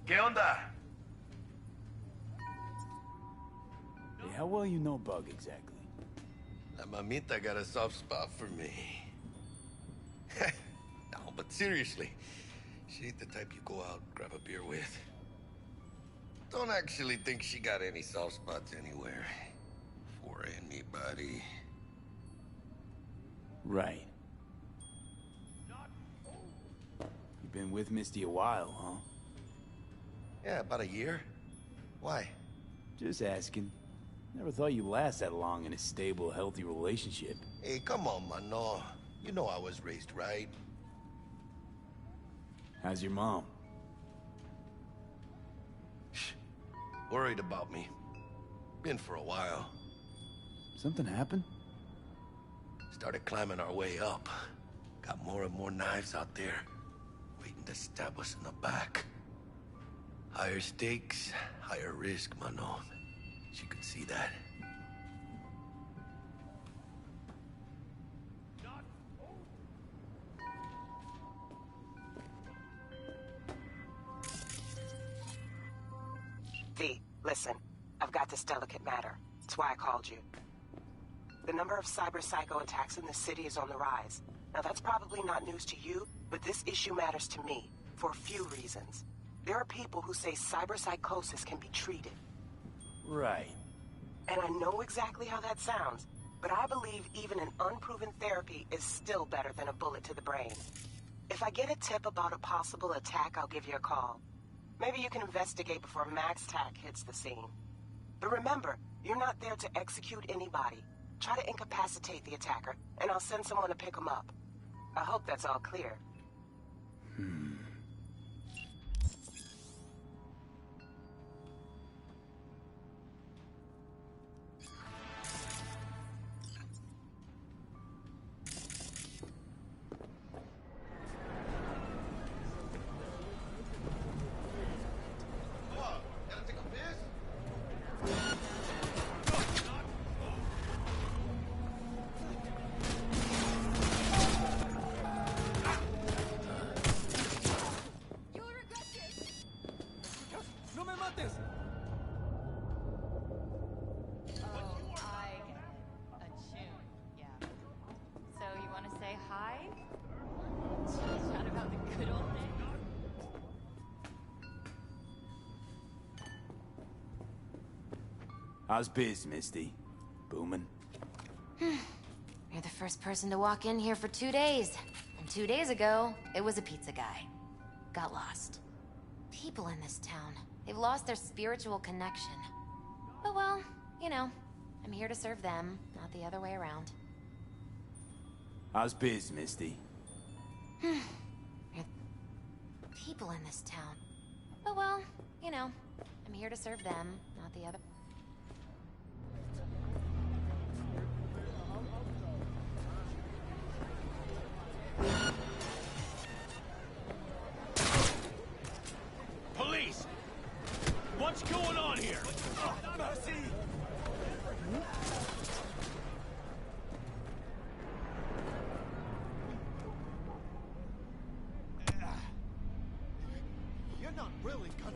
¿Qué onda? Hey, how well you know Bug exactly? La mamita got a soft spot for me. No, but seriously, she ain't the type you go out and grab a beer with. Don't actually think she got any soft spots anywhere. For or anybody. Right. You've been with Misty a while, huh? Yeah, about a year. Why? Just asking. Never thought you'd last that long in a stable, healthy relationship. Hey, come on, mano. You know I was raised right. How's your mom? Worried about me. Been for a while. Something happened? Started climbing our way up. Got more and more knives out there, waiting to stab us in the back. Higher stakes, higher risk, mano. She could see that. V, listen. I've got this delicate matter. That's why I called you. The number of cyber psycho attacks in the city is on the rise. Now that's probably not news to you, but this issue matters to me for a few reasons. There are people who say cyberpsychosis can be treated. Right. And I know exactly how that sounds, but I believe even an unproven therapy is still better than a bullet to the brain. If I get a tip about a possible attack, I'll give you a call. Maybe you can investigate before Max Tack hits the scene. But remember, you're not there to execute anybody. Try to incapacitate the attacker, and I'll send someone to pick him up. I hope that's all clear. How's biz, Misty? Booming? You're the first person to walk in here for 2 days. And 2 days ago, it was a pizza guy. Got lost. People in this town, they've lost their spiritual connection. But well, you know, I'm here to serve them, not the other way around. How's biz, Misty? People in this town. But well, you know, I'm here to serve them, not the other... Police! What's going on here? Mercy! You're not really gonna...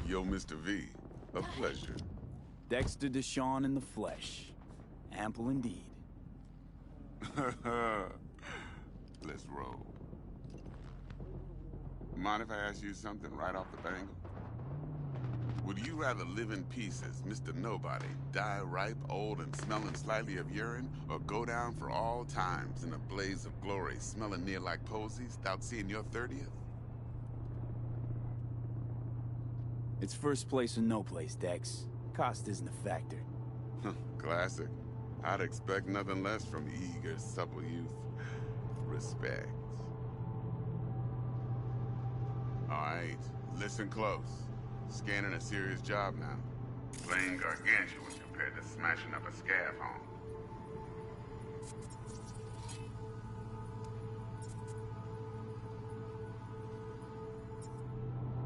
Yo, Mr. V, a pleasure. Dexter Deshawn in the flesh. Ample indeed. Let's roll. Mind if I ask you something right off the bangle? Would you rather live in peace as Mr. Nobody, die ripe, old, and smelling slightly of urine, or go down for all times in a blaze of glory, smelling near like posies, without seeing your 30th? It's first place or no place, Dex. Cost isn't a factor. Classic. I'd expect nothing less from eager, supple youth. Respect. All right, listen close. Scanning a serious job now. Playing gargantuan compared to smashing up a scav home.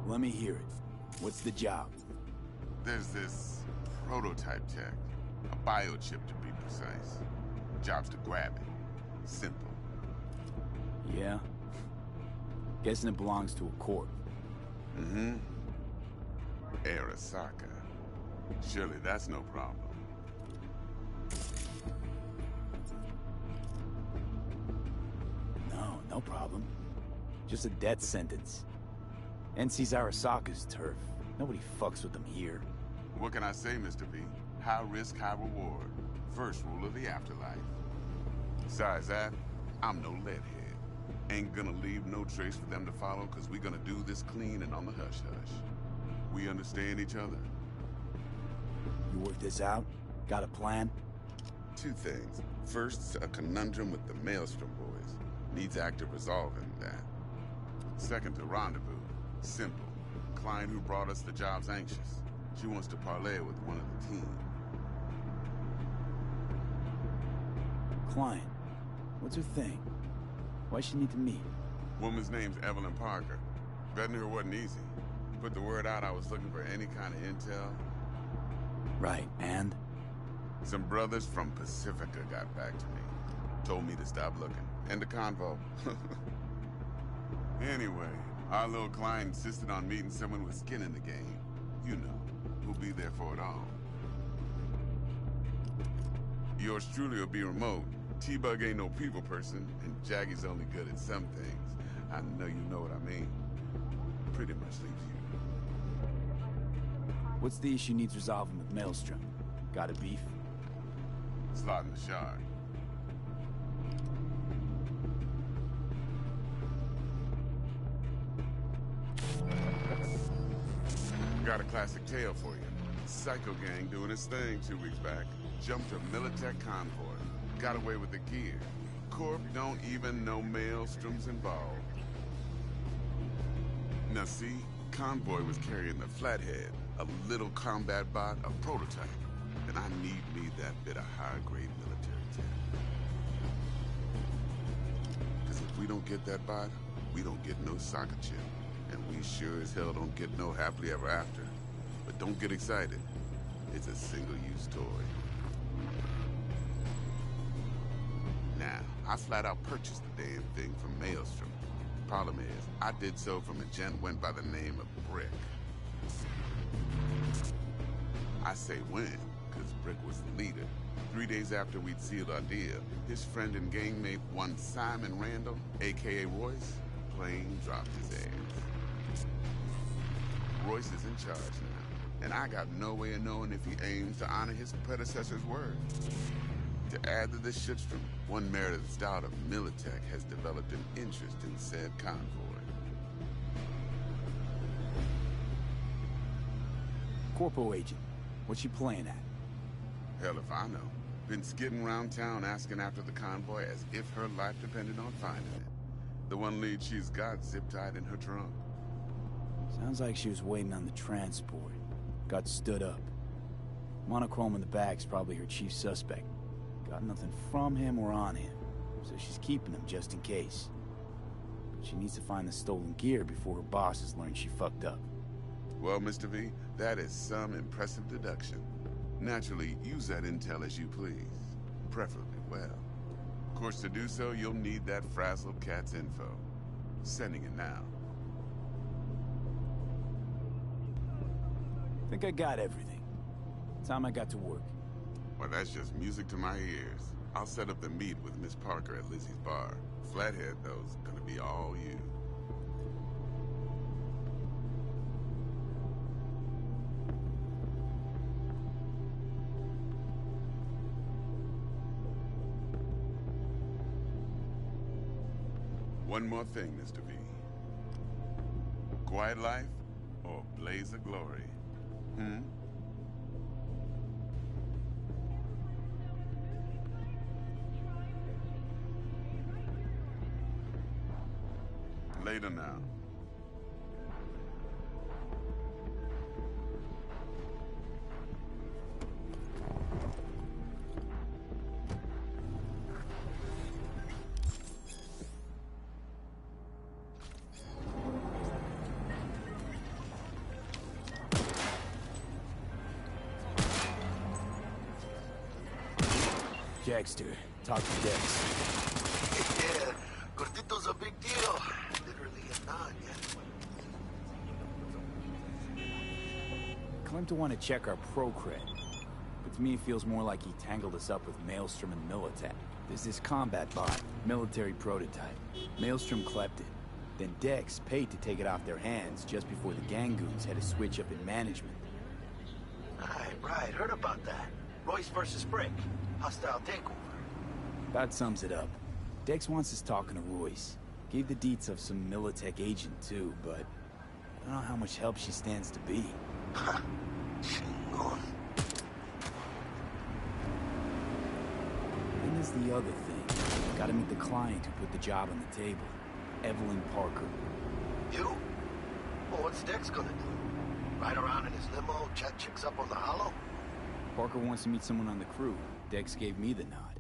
Let me hear it. What's the job? There's this prototype tech. A biochip to be precise. Job's to grab it. Simple. Yeah? Guessing it belongs to a corp. Mm-hmm. Arasaka. Surely that's no problem. No problem. Just a death sentence. NC's Arasaka's turf. Nobody fucks with them here. What can I say, Mr. V? High risk, high reward. First rule of the afterlife. Besides that, I'm no leadhead. Ain't gonna leave no trace for them to follow, cause we gonna do this clean and on the hush-hush. We understand each other? You work this out? Got a plan? Two things. First, a conundrum with the Maelstrom boys. Needs active resolving that. Second, a rendezvous. Simple. Client who brought us the job's anxious. She wants to parlay with one of the team. Client? What's her thing? Why she need to meet? Woman's name's Evelyn Parker. Vetting her wasn't easy. Put the word out I was looking for any kind of intel. Right, and? Some brothers from Pacifica got back to me. Told me to stop looking. End the convo. Anyway, our little client insisted on meeting someone with skin in the game. You know, who'll be there for it all. Yours truly will be remote. T-Bug ain't no people person, and Jaggy's only good at some things. I know you know what I mean. Pretty much leaves you. What's the issue needs resolving with Maelstrom? Got a beef? Slot in the shard. Got a classic tale for you. Psycho gang doing his thing 2 weeks back. Jumped a Militech convoy. Got away with the gear. Corp don't even know Maelstrom's involved. Now see, convoy was carrying the Flathead, a little combat bot, a prototype. And I need me that bit of high-grade military tech. Because if we don't get that bot, we don't get no soccer chip. And we sure as hell don't get no happily ever after. But don't get excited. It's a single-use toy. Now, I flat out purchased the damn thing from Maelstrom. Problem is, I did so from a gent went by the name of Brick. I say when, because Brick was the leader. 3 days after we'd sealed our deal, his friend and gangmate, one Simon Randall, a.k.a. Royce, plain dropped his ass. Royce is in charge now, and I got no way of knowing if he aims to honor his predecessor's word. To add to this shitstorm, one merited stout of Militech has developed an interest in said convoy. Corpo agent. What's she playing at? Hell if I know. Been skidding around town asking after the convoy as if her life depended on finding it. The one lead she's got zip-tied in her trunk. Sounds like she was waiting on the transport. Got stood up. Monochrome in the bag's probably her chief suspect. Got nothing from him or on him, so she's keeping him just in case. But she needs to find the stolen gear before her bosses learn she fucked up. Well, Mr. V, that is some impressive deduction. Naturally, use that intel as you please. Preferably well. Of course, to do so, you'll need that frazzled cat's info. Sending it now. Think I got everything. Time I got to work. Well, that's just music to my ears. I'll set up the meet with Miss Parker at Lizzie's bar. Flathead, though, is gonna be all you. One more thing, Mr. V. Quiet life or blaze of glory? Hmm? Later now. Jackster, talk to Dex. Yeah, Gordito's a big deal. Literally a nod, yeah. Claimed to want to check our pro cred, but to me it feels more like he tangled us up with Maelstrom and Militech. There's this combat bot, military prototype. Maelstrom clept it. Then Dex paid to take it off their hands just before the gang goons had a switch up in management. Right, heard about that. Royce versus Brick. Hostile takeover. That sums it up. Dex wants us talking to Royce. Gave the deets of some Militech agent too, but I don't know how much help she stands to be. Chingón. And there's the other thing. Gotta meet the client who put the job on the table. Evelyn Parker. You? Well, what's Dex gonna do? Ride around in his limo, chat chicks up on the hollow? Parker wants to meet someone on the crew. Dex gave me the nod.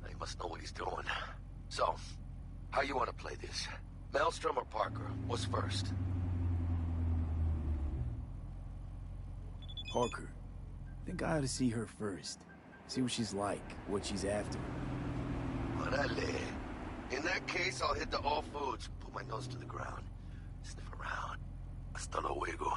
He must know what he's doing. So, how you want to play this? Maelstrom or Parker? What's first? Parker. Think I ought to see her first. See what she's like, what she's after. Orale. In that case, I'll hit the all foods, put my nose to the ground, sniff around. Hasta luego.